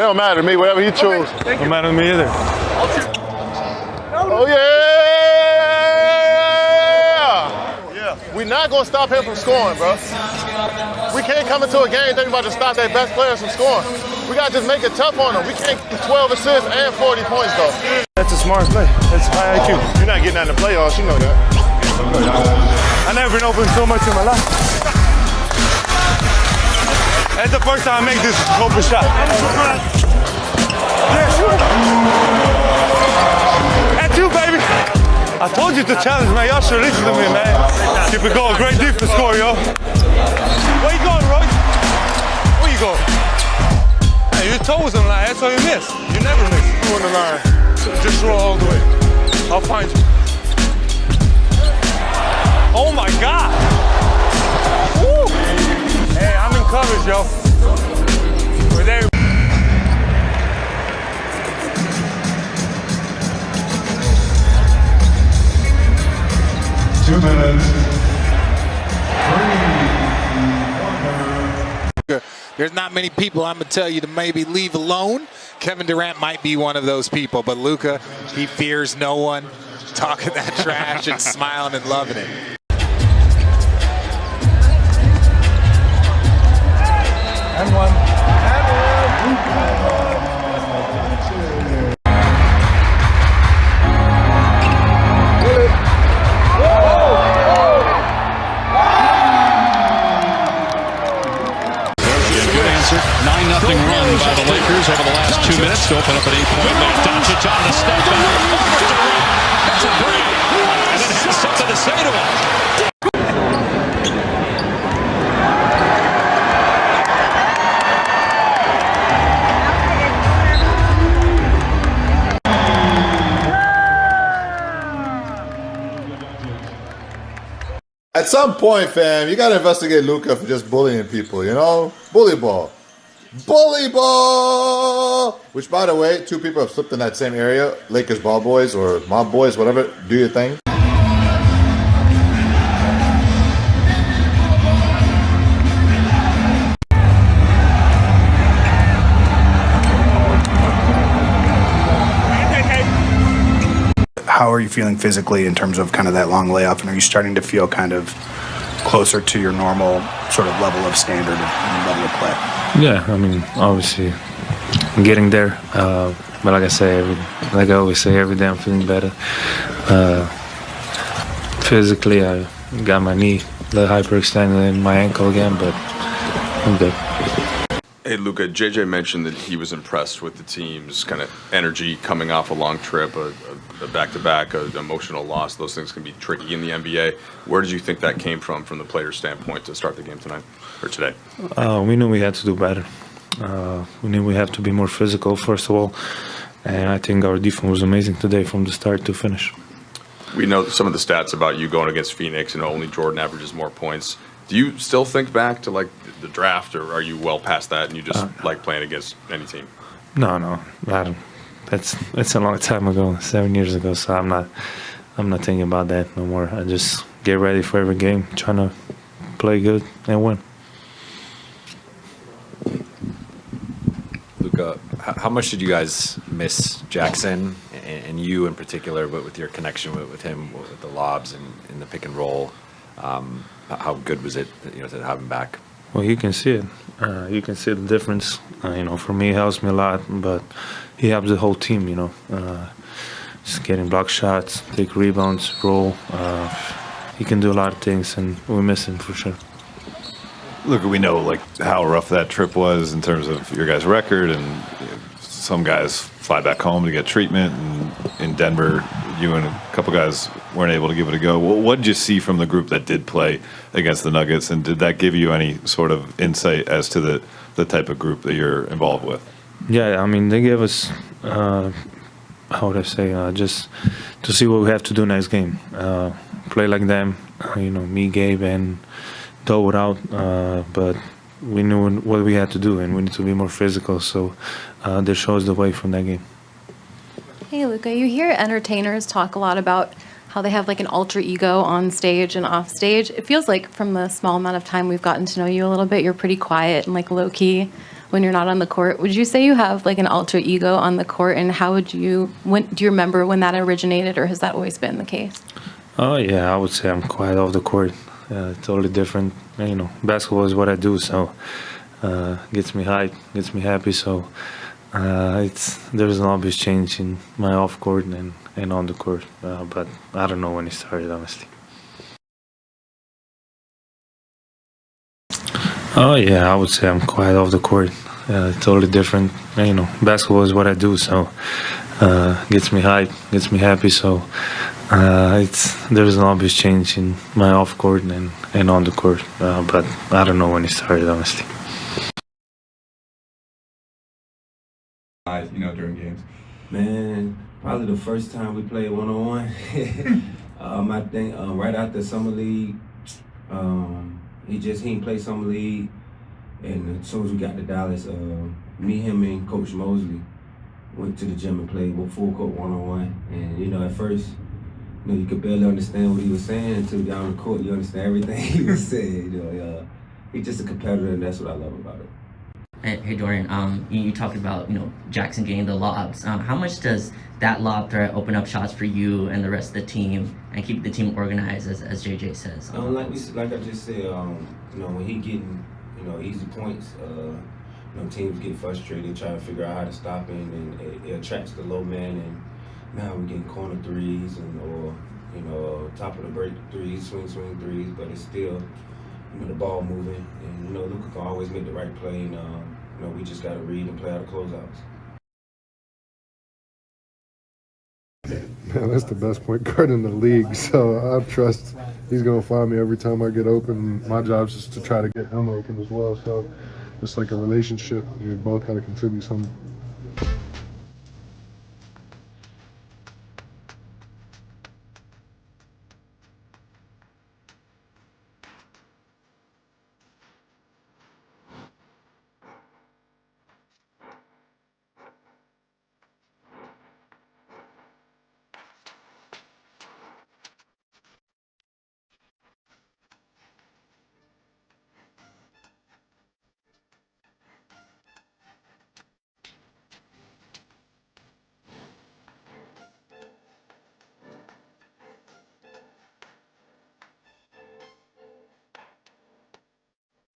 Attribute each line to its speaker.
Speaker 1: don't matter to me, whatever he chooses.
Speaker 2: Don't matter to me either.
Speaker 1: Oh, yeah! We're not going to stop him from scoring, bro. We can't come into a game thinking about to stop their best players from scoring. We got to just make it tough on them. We can't get 12 assists and 40 points, though.
Speaker 2: That's a smart play. That's high IQ.
Speaker 1: You're not getting out in the playoffs, you know that.
Speaker 2: I never been open so much in my life. That's the first time I make this open shot. That's you, baby. I told you to challenge, man. Y'all should listen to me, man. Keep it going. Great defense score, yo. Where you going, Roy? Where you going? Hey, your toe was on the line. That's all you miss. You never miss. You on the line. Just roll all the way. I'll find you. Oh, my God. Woo. Hey, I'm in coverage, yo. We're there.
Speaker 3: Two minutes.
Speaker 4: There's not many people I'm going to tell you to maybe leave alone. Kevin Durant might be one of those people, but Luka, he fears no one, talking that trash and smiling and loving it.
Speaker 2: And one.
Speaker 5: Good answer. 9-0 run by the Lakers over the last 2 minutes to open up an 8-point lead. Doncic on the step back. Over Durant. That's a three. And then has something to say to him.
Speaker 1: At some point, fam, you gotta investigate Luka for just bullying people, you know? Bully ball. Bully ball! Which, by the way, two people have slipped in that same area. Lakers ball boys or mob boys, whatever. Do your thing.
Speaker 6: How are you feeling physically in terms of kind of that long layoff? And are you starting to feel kind of closer to your normal sort of level of standard and level of play?
Speaker 7: Yeah, I mean, obviously, I'm getting there. But like I always say, every day I'm feeling better. Physically, I got my knee a little hyperextended and my ankle again, but I'm good.
Speaker 8: Hey, Luka, JJ mentioned that he was impressed with the team's kind of energy coming off a long trip, a back-to-back, an emotional loss. Those things can be tricky in the NBA. Where did you think that came from the player's standpoint to start the game tonight or today?
Speaker 7: We knew we had to do better. We knew we have to be more physical, first of all. And I think our defense was amazing today from the start to finish.
Speaker 8: We know some of the stats about you going against Phoenix, and only Jordan averages more points. Do you still think back to like the draft, or are you well past that and you just like playing against any team?
Speaker 7: No, I don't. That's a long time ago, 7 years ago. So I'm not thinking about that no more. I just get ready for every game, trying to play good and win.
Speaker 9: Luka, how much did you guys miss Jackson and you in particular, but with your connection with him, with the lobs and in the pick and roll? How good was it, to have him back?
Speaker 7: Well, you can see it. You can see the difference. For me, it helps me a lot, but he helps the whole team. Just getting block shots, take rebounds, roll. He can do a lot of things, and we miss him for sure.
Speaker 10: Look, we know how rough that trip was in terms of your guys' record, and some guys fly back home to get treatment. And in Denver, you and a couple guys weren't able to give it a go. What did you see from the group that did play against the Nuggets, and did that give you any sort of insight as to the type of group that you're involved with?
Speaker 7: Yeah, I mean, they gave us, how would I say, just to see what we have to do next game. Play like them, me, Gabe, and Doe were out, but we knew what we had to do, and we need to be more physical, so they showed us the way from that game.
Speaker 11: Hey, Luka, you hear entertainers talk a lot about how they have an alter ego on stage and off stage. It feels like from the small amount of time we've gotten to know you a little bit, you're pretty quiet and low-key. when you're not on the court. Would you say you have like an alter ego on the court, and how would you, do you remember when that originated, or has that always been the case?
Speaker 7: Oh yeah, I would say I'm quite off the court. Totally different. You know, basketball is what I do, so gets me hyped, gets me happy. So there's an obvious change in my off court and on the court, but I don't know when it started, honestly. Oh yeah, I would say I'm quite off the court. Totally different. You know, basketball is what I do, so gets me hyped, gets me happy. So there's an obvious change in my off court and on the court, but I don't know when it started, honestly.
Speaker 3: You know, during games.
Speaker 12: Man, probably the first time we played one-on-one. I think right after summer league, he didn't play summer league, and as soon as we got to Dallas, me, him, and Coach Mosley went to the gym and played full court one-on-one. And you know, at first, you know, you could barely understand what he was saying until you got on the court. You understand everything he was saying. You know, he's just a competitor, and that's what I love about it.
Speaker 13: Hey Dorian, you talked about, you know, Jackson getting the lobs. How much does that lob threat open up shots for you and the rest of the team and keep the team organized, as JJ says?
Speaker 12: Like I just said, you know, when he getting, you know, easy points, you know, teams get frustrated, try to figure out how to stop him, and it attracts the low man. And now we're getting corner threes or you know, top of the break threes, swing threes, but it's still, you know, the ball moving, and you know, Luka can always make the right play, and you know, we just got to read and play out of closeouts.
Speaker 14: Man, that's the best point guard in the league, so I trust he's going to find me every time I get open. My job is just to try to get him open as well, so it's like a relationship. You both got to contribute some